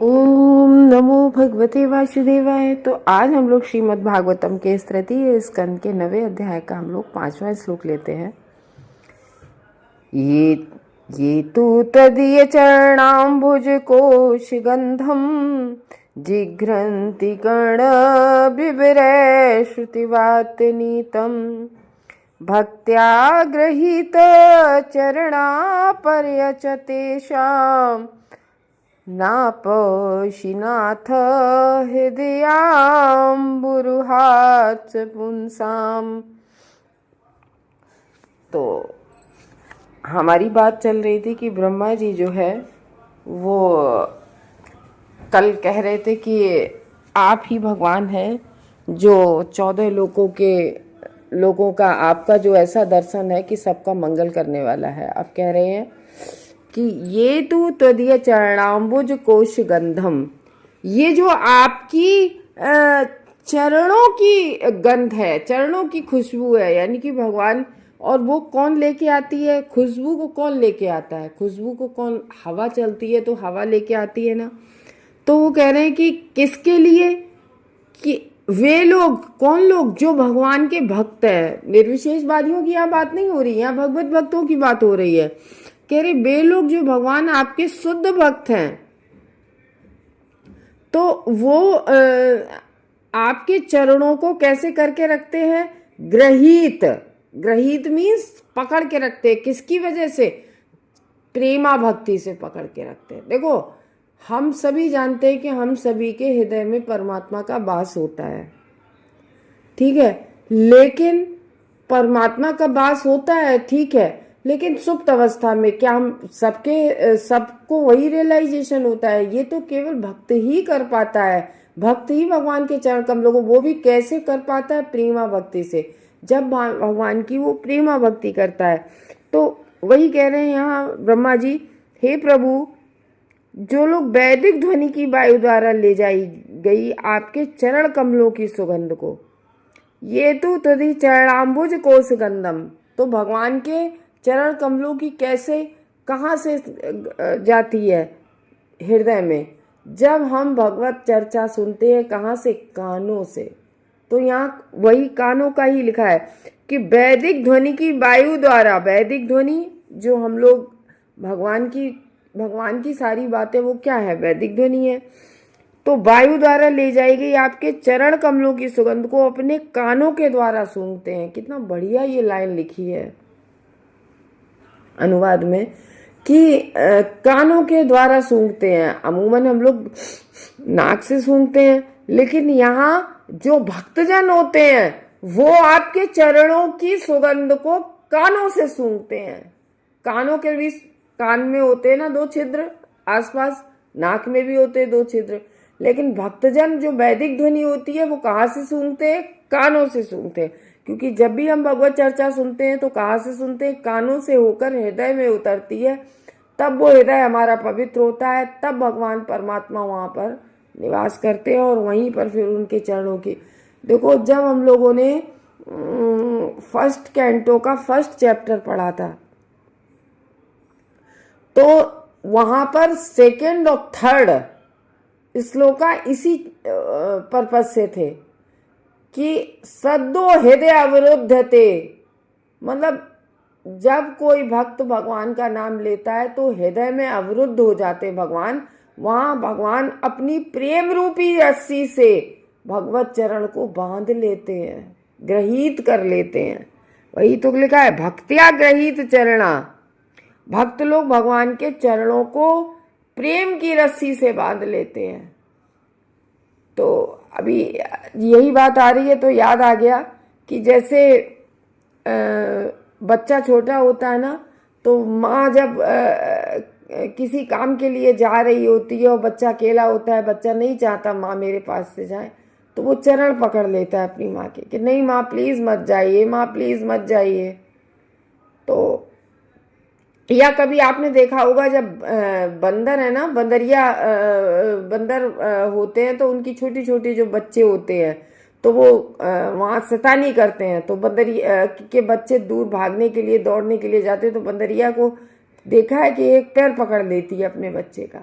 ओम नमो भगवते वासुदेवाय। तो आज हम लोग श्रीमद् भागवतम के तृतीय स्कंद के 9वें अध्याय का हम लोग 5वां श्लोक लेते हैं। ये तु तदीय चरणाम्बुज कोश गंधम जिघ्रन्ति कर्ण बिभरे श्रुतिवात नीतम भक्त्या गृहीत चरणा पर्यचतेषाम् नापशिनाथ हृदयाम्बुरुहात् पुंसाम। तो हमारी बात चल रही थी कि ब्रह्मा जी जो है वो कल कह रहे थे कि आप ही भगवान हैं जो 14 लोगों का आपका जो ऐसा दर्शन है कि सबका मंगल करने वाला है। आप कह रहे हैं कि ये तो त्वदीय चरणाम्बुज कोश गंधम, ये जो आपकी चरणों की गंध है, चरणों की खुशबू है, यानी कि भगवान। और वो कौन लेके आती है खुशबू को? कौन लेके आता है खुशबू को? कौन? हवा चलती है तो हवा लेके आती है ना। तो वो कह रहे हैं कि किसके लिए? कि वे लोग, कौन लोग? जो भगवान के भक्त है। निर्विशेषवादियों की यहाँ बात नहीं हो रही, यहाँ भगवत भक्तों की बात हो रही है। कह रहे वे लोग जो भगवान आपके शुद्ध भक्त हैं, तो वो आपके चरणों को कैसे करके रखते हैं? ग्रहीत। ग्रहीत मीन्स पकड़ के रखते हैं। किसकी वजह से? प्रेमा भक्ति से पकड़ के रखते हैं। देखो, हम सभी जानते हैं कि हम सभी के हृदय में परमात्मा का वास होता है, ठीक है। लेकिन परमात्मा का वास होता है, ठीक है, लेकिन सुप्त अवस्था में क्या हम सबको वही रियलाइजेशन होता है? ये तो केवल भक्त ही कर पाता है। भक्त ही भगवान के चरण कमलों को, वो भी कैसे कर पाता है? प्रेमा भक्ति से। जब भगवान की वो प्रेमा भक्ति करता है, तो वही कह रहे हैं यहाँ ब्रह्मा जी, हे प्रभु, जो लोग वैदिक ध्वनि की वायु द्वारा ले जाई गई आपके चरण कमलों की सुगंध को, ये तो तदि चरणाम्बुज कोश गंधम, तो भगवान के चरण कमलों की कैसे, कहाँ से जाती है? हृदय में। जब हम भगवत चर्चा सुनते हैं, कहाँ से? कानों से। तो यहाँ वही कानों का ही लिखा है कि वैदिक ध्वनि की वायु द्वारा। वैदिक ध्वनि जो हम लोग भगवान की सारी बातें, वो क्या है? वैदिक ध्वनि है। तो वायु द्वारा ले जाएगी आपके चरण कमलों की सुगंध को अपने कानों के द्वारा सूंघते हैं। कितना बढ़िया ये लाइन लिखी है अनुवाद में कि कानों के द्वारा सूंघते हैं। अमूमन हम लोग नाक से सूंघते हैं, लेकिन यहाँ जो भक्तजन होते हैं वो आपके चरणों की सुगंध को कानों से सूंघते हैं। कानों के भी, कान में होते हैं ना 2 छिद्र आसपास, नाक में भी होते हैं 2 छिद्र, लेकिन भक्तजन जो वैदिक ध्वनि होती है वो कहाँ से सूंघते हैं? कानों से सूंघते हैं। क्योंकि जब भी हम भगवत चर्चा सुनते हैं तो कहाँ से सुनते हैं? कानों से होकर हृदय में उतरती है, तब वो हृदय हमारा पवित्र होता है, तब भगवान परमात्मा वहाँ पर निवास करते हैं और वहीं पर फिर उनके चरणों की। देखो, जब हम लोगों ने फर्स्ट कैंटो का फर्स्ट चैप्टर पढ़ा था, तो वहां पर सेकेंड और थर्ड श्लोका इसी पर्पज से थे कि सद्दो हृदय अवरुद्धते, मतलब जब कोई भक्त भगवान का नाम लेता है तो हृदय में अवरुद्ध हो जाते भगवान। वहां भगवान अपनी प्रेम रूपी रस्सी से भगवत चरण को बांध लेते हैं, ग्रहीत कर लेते हैं। वही तो लिखा है, भक्त्या ग्रहीत चरणा। भक्त लोग भगवान के चरणों को प्रेम की रस्सी से बांध लेते हैं। तो अभी यही बात आ रही है तो याद आ गया कि जैसे बच्चा छोटा होता है ना, तो माँ जब किसी काम के लिए जा रही होती है और बच्चा अकेला होता है, बच्चा नहीं चाहता माँ मेरे पास से जाए, तो वो चरण पकड़ लेता है अपनी माँ के कि नहीं माँ प्लीज़ मत जाइए, माँ प्लीज़ मत जाइए। तो या कभी आपने देखा होगा जब बंदर है ना, बंदर होते हैं तो उनकी छोटी छोटी जो बच्चे होते हैं तो वो वहाँ शैतानी करते हैं, तो बंदरिया के बच्चे दूर भागने के लिए, दौड़ने के लिए जाते हैं, तो बंदरिया को देखा है कि एक पैर पकड़ लेती है अपने बच्चे का।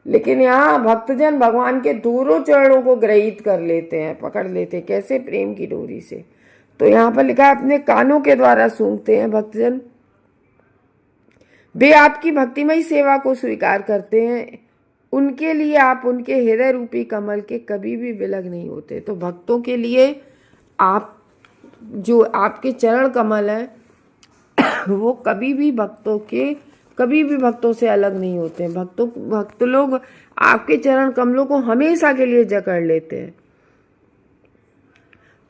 लेकिन यहाँ भक्तजन भगवान के दोनों चरणों को ग्रहित कर लेते हैं, पकड़ लेते हैं। कैसे? प्रेम की डोरी से। तो यहाँ पर लिखा है अपने कानों के द्वारा सूंघते हैं भक्तजन। वे आपकी भक्तिमय सेवा को स्वीकार करते हैं, उनके लिए आप उनके हृदय रूपी कमल के कभी भी विलग नहीं होते। तो भक्तों के लिए आप जो आपके चरण कमल हैं वो कभी भी भक्तों से अलग नहीं होते हैं। भक्त लोग आपके चरण कमलों को हमेशा के लिए जकड़ लेते हैं।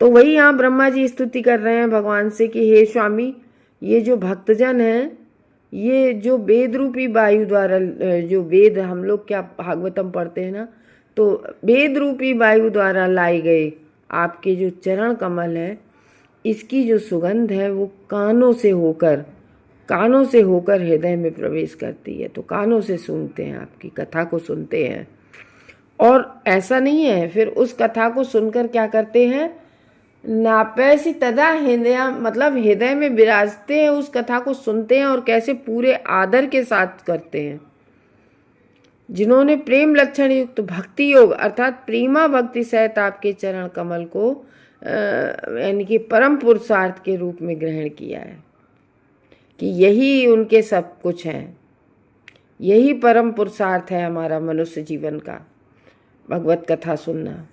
तो वही यहाँ ब्रह्मा जी स्तुति कर रहे हैं भगवान से कि हे स्वामी, ये जो भक्तजन हैं, ये जो वेद रूपी वायु द्वारा, जो वेद हम लोग क्या भागवतम पढ़ते हैं ना, तो वेद रूपी वायु द्वारा लाए गए आपके जो चरण कमल है, इसकी जो सुगंध है वो कानों से होकर हृदय में प्रवेश करती है। तो कानों से सुनते हैं, आपकी कथा को सुनते हैं। और ऐसा नहीं है, फिर उस कथा को सुनकर क्या करते हैं, नापैसी तदा हृदय, मतलब हृदय में विराजते हैं, उस कथा को सुनते हैं और कैसे पूरे आदर के साथ करते हैं। जिन्होंने प्रेम लक्षण युक्त भक्ति योग अर्थात प्रेमा भक्ति सहित आपके चरण कमल को यानी कि परम पुरुषार्थ के रूप में ग्रहण किया है कि यही उनके सब कुछ है, यही परम पुरुषार्थ है हमारा मनुष्य जीवन का, भगवत कथा सुनना।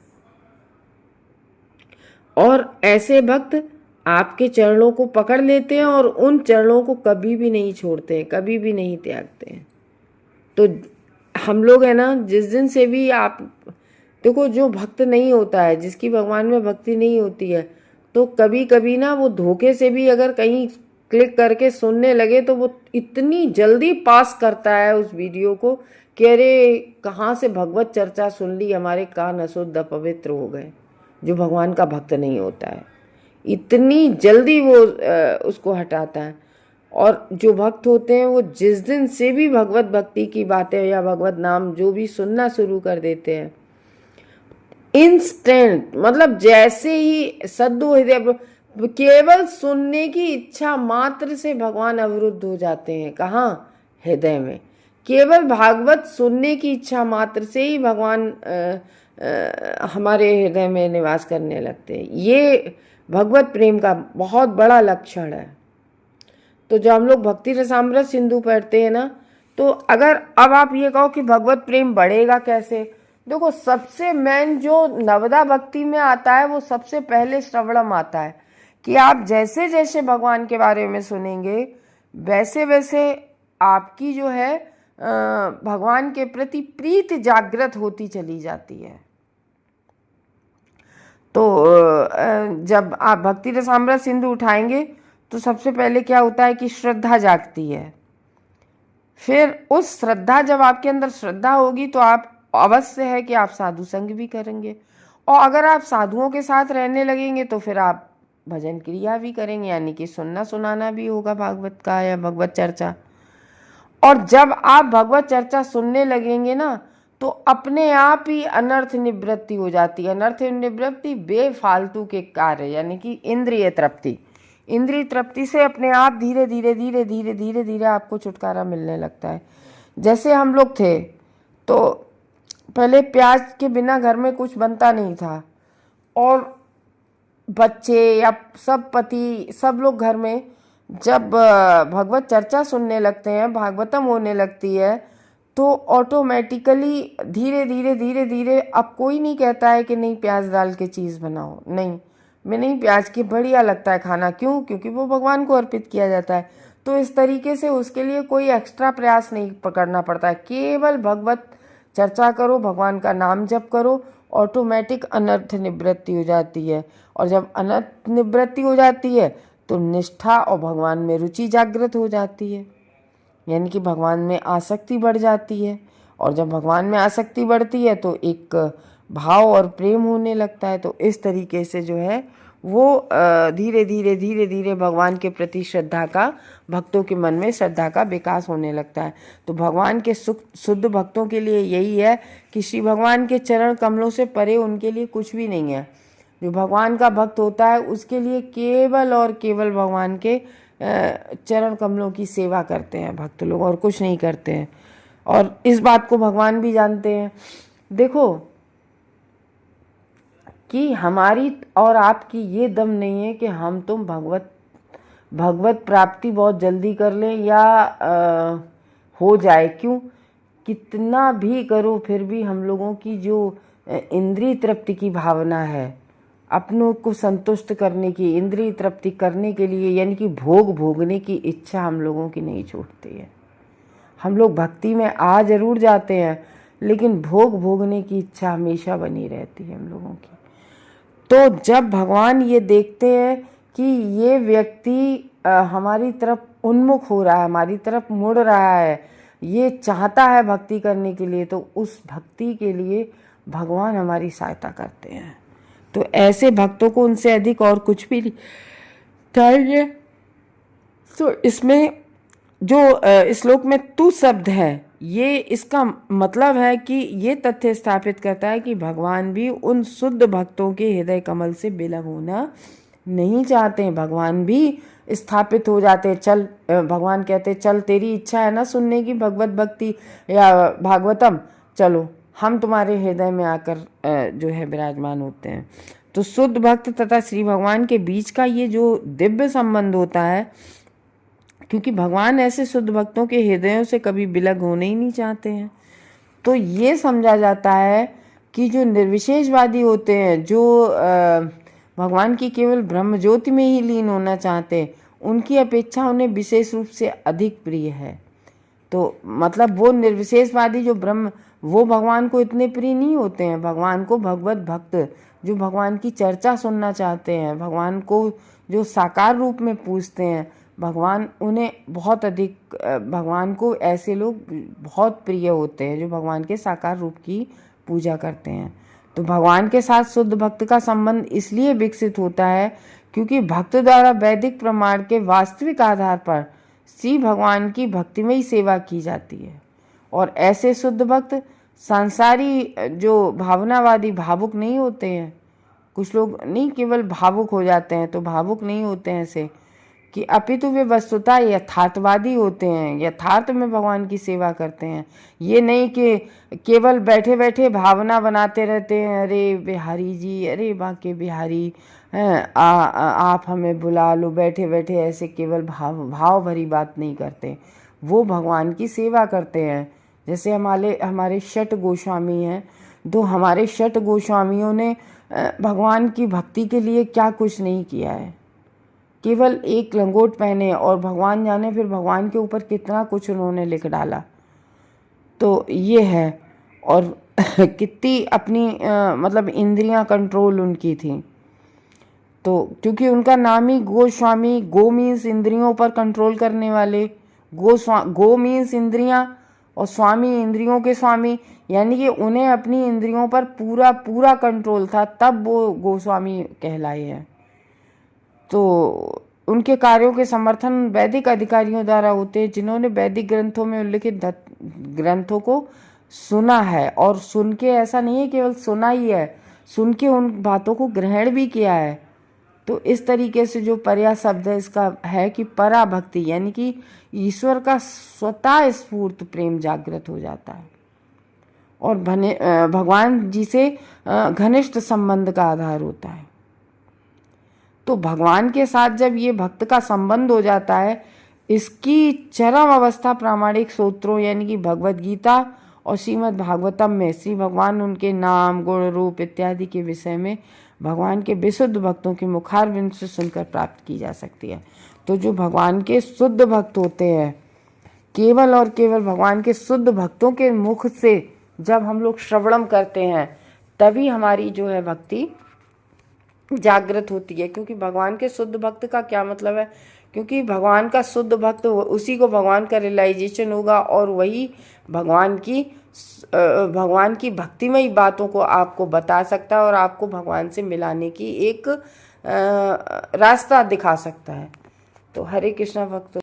और ऐसे भक्त आपके चरणों को पकड़ लेते हैं और उन चरणों को कभी भी नहीं छोड़ते हैं, कभी भी नहीं त्यागते हैं। तो हम लोग है ना, जिस दिन से भी आप देखो, जो भक्त नहीं होता है, जिसकी भगवान में भक्ति नहीं होती है, तो कभी कभी ना वो धोखे से भी अगर कहीं क्लिक करके सुनने लगे तो वो इतनी जल्दी पास करता है उस वीडियो को कि अरे कहाँ से भगवत चर्चा सुन ली, हमारे कान अशुद्ध अपवित्र हो गए। जो भगवान का भक्त नहीं होता है, इतनी जल्दी वो उसको हटाता है। और जो भक्त होते हैं वो जिस दिन से भी भगवत भक्ति की बातें या भगवत नाम जो भी सुनना शुरू कर देते हैं, इंस्टेंट, मतलब जैसे ही सद्दो हृदय, केवल सुनने की इच्छा मात्र से भगवान अवरुद्ध हो जाते हैं। कहाँ? हृदय में। केवल भागवत सुनने की इच्छा मात्र से ही भगवान हमारे हृदय में निवास करने लगते हैं। ये भगवत प्रेम का बहुत बड़ा लक्षण है। तो जब हम लोग भक्ति रसामृत सिंधु पढ़ते हैं ना, तो अगर अब आप ये कहो कि भगवत प्रेम बढ़ेगा कैसे, देखो सबसे मेन जो नवदा भक्ति में आता है वो सबसे पहले श्रवणम आता है कि आप जैसे जैसे भगवान के बारे में सुनेंगे वैसे वैसे आपकी जो है भगवान के प्रति प्रीति जागृत होती चली जाती है। तो जब आप भक्ति रसामृत सिंधु उठाएंगे तो सबसे पहले क्या होता है कि श्रद्धा जागती है। फिर उस श्रद्धा, जब आपके अंदर श्रद्धा होगी तो आप अवश्य है कि आप साधु संग भी करेंगे, और अगर आप साधुओं के साथ रहने लगेंगे तो फिर आप भजन क्रिया भी करेंगे, यानी कि सुनना सुनाना भी होगा भागवत का या भगवत चर्चा। और जब आप भगवत चर्चा सुनने लगेंगे ना तो अपने आप ही अनर्थ निवृत्ति हो जाती है। अनर्थ निवृत्ति बेफालतू के कार्य, यानी कि इंद्रिय तृप्ति। इंद्रिय तृप्ति से अपने आप धीरे धीरे धीरे धीरे धीरे धीरे आपको छुटकारा मिलने लगता है। जैसे हम लोग थे तो पहले प्याज के बिना घर में कुछ बनता नहीं था, और बच्चे या सब पति सब लोग घर में जब भगवत चर्चा सुनने लगते हैं, भागवतम होने लगती है, तो ऑटोमेटिकली धीरे धीरे धीरे धीरे अब कोई नहीं कहता है कि नहीं प्याज डाल के चीज़ बनाओ, नहीं मैं नहीं, प्याज की बढ़िया लगता है खाना। क्यों? क्योंकि वो भगवान को अर्पित किया जाता है। तो इस तरीके से उसके लिए कोई एक्स्ट्रा प्रयास नहीं करना पड़ता है, केवल भगवत चर्चा करो, भगवान का नाम जप करो, ऑटोमेटिक अनर्थ निवृत्ति हो जाती है। और जब अनर्थ निवृत्ति हो जाती है तो निष्ठा और भगवान में रुचि जागृत हो जाती है, यानी कि भगवान में आसक्ति बढ़ जाती है। और जब भगवान में आसक्ति बढ़ती है तो एक भाव और प्रेम होने लगता है। तो इस तरीके से जो है वो धीरे धीरे धीरे धीरे भगवान के प्रति श्रद्धा का, भक्तों के मन में श्रद्धा का विकास होने लगता है। तो भगवान के शुद्ध भक्तों के लिए यही है कि श्री भगवान के चरण कमलों से परे उनके लिए कुछ भी नहीं है। जो भगवान का भक्त होता है उसके लिए केवल और केवल भगवान के चरण कमलों की सेवा करते हैं भक्त लोग, और कुछ नहीं करते हैं। और इस बात को भगवान भी जानते हैं। देखो कि हमारी और आपकी ये दम नहीं है कि हम तुम भगवत प्राप्ति बहुत जल्दी कर लें या हो जाए। क्यों? कितना भी करो फिर भी हम लोगों की जो इंद्रिय तृप्ति की भावना है, अपनों को संतुष्ट करने की, इंद्रिय तृप्ति करने के लिए यानी कि भोग भोगने की इच्छा हम लोगों की नहीं छूटती है। हम लोग भक्ति में आ जरूर जाते हैं, लेकिन भोग भोगने की इच्छा हमेशा बनी रहती है हम लोगों की। तो जब भगवान ये देखते हैं कि ये व्यक्ति हमारी तरफ उन्मुख हो रहा है, हमारी तरफ मुड़ रहा है, ये चाहता है भक्ति करने के लिए, तो उस भक्ति के लिए भगवान हमारी सहायता करते हैं। तो ऐसे भक्तों को उनसे अधिक और कुछ भी नहीं चाहिए। तो इसमें जो श्लोक में तू शब्द है, ये इसका मतलब है कि ये तथ्य स्थापित करता है कि भगवान भी उन शुद्ध भक्तों के हृदय कमल से विलग होना नहीं चाहते हैं। भगवान भी स्थापित हो जाते हैं। चल, भगवान कहते हैं चल तेरी इच्छा है ना सुनने की भगवत भक्ति या भागवतम, चलो हम तुम्हारे हृदय में आकर जो है विराजमान होते हैं। तो शुद्ध भक्त तथा श्री भगवान के बीच का ये जो दिव्य संबंध होता है, क्योंकि भगवान ऐसे शुद्ध भक्तों के हृदयों से कभी विलग होने ही नहीं चाहते हैं, तो ये समझा जाता है कि जो निर्विशेषवादी होते हैं, जो भगवान की केवल ब्रह्म ज्योति में ही लीन होना चाहते हैं, उनकी अपेक्षा उन्हें विशेष रूप से अधिक प्रिय है। तो मतलब वो निर्विशेषवादी जो वो भगवान को इतने प्रिय नहीं होते हैं। भगवान को भगवत भक्त जो भगवान की चर्चा सुनना चाहते हैं, भगवान को जो साकार रूप में पूजते हैं, भगवान उन्हें बहुत अधिक, भगवान को ऐसे लोग बहुत प्रिय होते हैं जो भगवान के साकार रूप की पूजा करते हैं। तो भगवान के साथ शुद्ध भक्त का संबंध इसलिए विकसित होता है क्योंकि भक्त द्वारा वैदिक प्रमाण के वास्तविक आधार पर श्री भगवान की भक्तिमयी सेवा की जाती है। और ऐसे शुद्ध भक्त सांसारी जो भावनावादी भावुक नहीं होते हैं। कुछ लोग नहीं केवल भावुक हो जाते हैं, तो भावुक नहीं होते हैं ऐसे कि अपितु वे वस्तुतः यथार्थवादी होते हैं, यथार्थ में भगवान की सेवा करते हैं। ये नहीं कि केवल बैठे बैठे भावना बनाते रहते हैं, अरे बिहारी जी, अरे बाके बिहारी हैं, आप हमें बुला लो, बैठे बैठे ऐसे केवल भाव भरी बात नहीं करते। वो भगवान की सेवा करते हैं। जैसे हमारे षट गोस्वामी हैं, तो हमारे षट गोस्वामियों ने भगवान की भक्ति के लिए क्या कुछ नहीं किया है। केवल एक लंगोट पहने और भगवान जाने फिर भगवान के ऊपर कितना कुछ उन्होंने लिख डाला। तो ये है। और कितनी अपनी मतलब इंद्रियां कंट्रोल उनकी थी। तो क्योंकि उनका नाम ही गोस्वामी, गो मीन्स इंद्रियों पर कंट्रोल करने वाले, गो मीन्स इंद्रियां और स्वामी इंद्रियों के स्वामी, यानी कि उन्हें अपनी इंद्रियों पर पूरा पूरा कंट्रोल था, तब वो गोस्वामी कहलाए हैं। तो उनके कार्यों के समर्थन वैदिक अधिकारियों द्वारा होते हैं जिन्होंने वैदिक ग्रंथों में उल्लिखित ग्रंथों को सुना है। और सुन के ऐसा नहीं है केवल सुना ही है, सुन के उन बातों को ग्रहण भी किया है। तो इस तरीके से जो पर्या शब्द है इसका है कि परा भक्ति, यानी कि ईश्वर का स्वतः स्फूर्त प्रेम जागृत हो जाता है और भगवान जी से घनिष्ठ संबंध का आधार होता है। तो भगवान के साथ जब ये भक्त का संबंध हो जाता है, इसकी चरम अवस्था प्रामाणिक सूत्रों यानी कि भगवत गीता और श्रीमद् भागवतम में श्री भगवान उनके नाम, गुण, रूप इत्यादि के विषय में भगवान के विशुद्ध भक्तों के मुखारविंद से सुनकर प्राप्त की जा सकती है। तो जो भगवान के शुद्ध भक्त होते हैं, केवल और केवल भगवान के शुद्ध भक्तों के मुख से जब हम लोग श्रवणम करते हैं, तभी हमारी जो है भक्ति जागृत होती है। क्योंकि भगवान के शुद्ध भक्त का क्या मतलब है, क्योंकि भगवान का शुद्ध भक्त उसी को भगवान का रियलाइजेशन होगा और वही भगवान की भक्तिमयी बातों को आपको बता सकता है और आपको भगवान से मिलाने की एक रास्ता दिखा सकता है। तो हरे कृष्णा भक्तों।